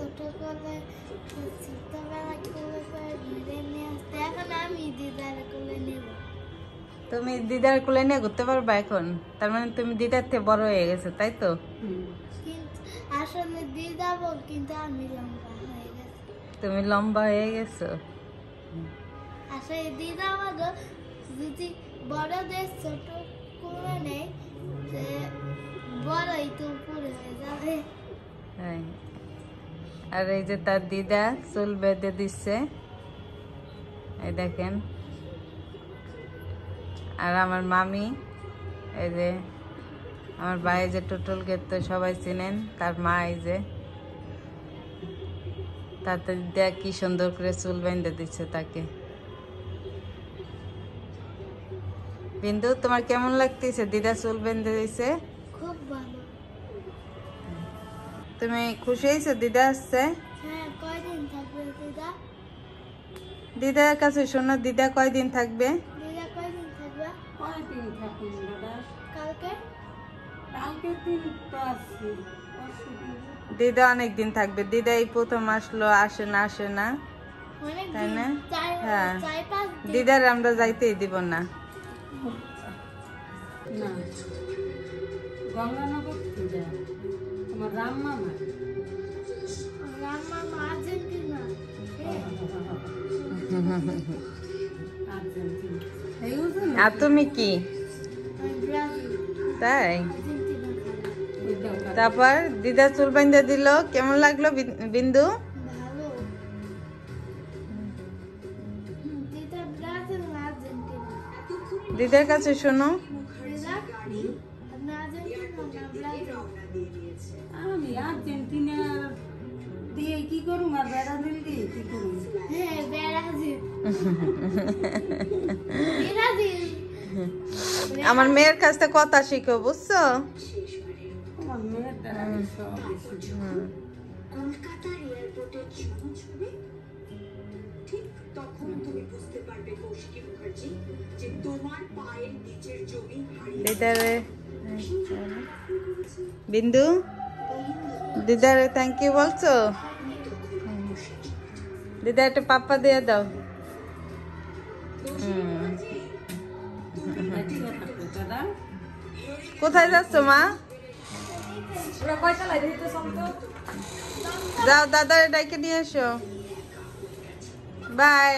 ছোটবেলায় কোলে করে ঘুরে নিয়ে আসতে, এখন আমি দিদার কোলে নেব। তুমি দিদার কোলে নিয়ে ঘুরতে পারবা এখন? তার মানে তুমি দিদার থেকে বড় হয়ে গেছো, তাই তো? কিন্তু আসলে দিদা বল, কিন্তু আমি লম্বা হয়ে গেছি। তুমি লম্বা হয়ে গেছো। আসলে দিদা আমাকে যদি বড়দের ছোট করে নেয়, বড়ই তো উপরে হয়ে যাবে। হ্যাঁ। আর এই যে তার দিদা চুল বেঁধে দিচ্ছে, এই দেখেন। আর আমার মামি, এই যে আমার ভাই যে টুটুল গেট, তো সবাই চিনেন, তার মা। এই যে তাতে দিদা কি সুন্দর করে চুল বেঁধে দিচ্ছে তাকে। বিন্দু, তোমার কেমন লাগতেছে দিদা চুল বেঁধে দিছে? খুব ভালো। তুমি খুশি হয়েছো দিদা আসছে? হ্যাঁ, কয়দিন থাকবে দিদা? দিদার কাছে শোনো, দিদা কয়দিন থাকবে? দিদা কয়দিন থাকবে? কয়দিন থাকুন দাদা? কালকে? কালকের দিন তো আসছি। দিদা অনেকদিন থাকবে। দিদা এই প্রথম আসলো, আসে না, অনেক তাই দিন, না? 4-5 দিন। দিদার আমরা যাইতেই দিব না। না, গঙ্গানগর দিদা আমার রামমামা। রামমামা আর্জেন্টিনা। আর্জেন্টিনা। এই বুঝুন না? আর তুমি কি? আমি ব্রাজিল। তাই? আর্জেন্টিনা খেলা। তারপর দিদা চুল বেঁধে দিল, কেমন লাগলো বিন্দু? ভালো। দিদা ব্রাজিল না আর্জেন্টিনা? দিদার কাছে শোনো। দিদা, আপনি আর্জেন্টিনা না ব্রাজিল? আমি আর্জেন্টিনা দিয়ে কি করুম, আর ব্রাজিল দিয়ে কি করুম? হ্যাঁ, ব্রাজিল। ব্রাজিল। আমার মেয়ের কাছ থেকে কথা শিখো, বুঝছো? আমার মেয়ের দ্বারা আমি সব কিছু। কলকাতার এয়ারপোর্টের ছবি ঠিক তখন তুমি বুঝতে পারবে কৌশিকী মুখার্জি যে তোমার পায়ের নিচের জমি হারিয়ে দিদারে বিন্দু, দিদারে থ্যাংক ইউ বলছো? দিদা একটা পাপ্পা দিয়ে দাও। দাদা কোথায় যাচ্ছ মা? যাও দাদারে ডাইকে নিয়ে এসো। বাই।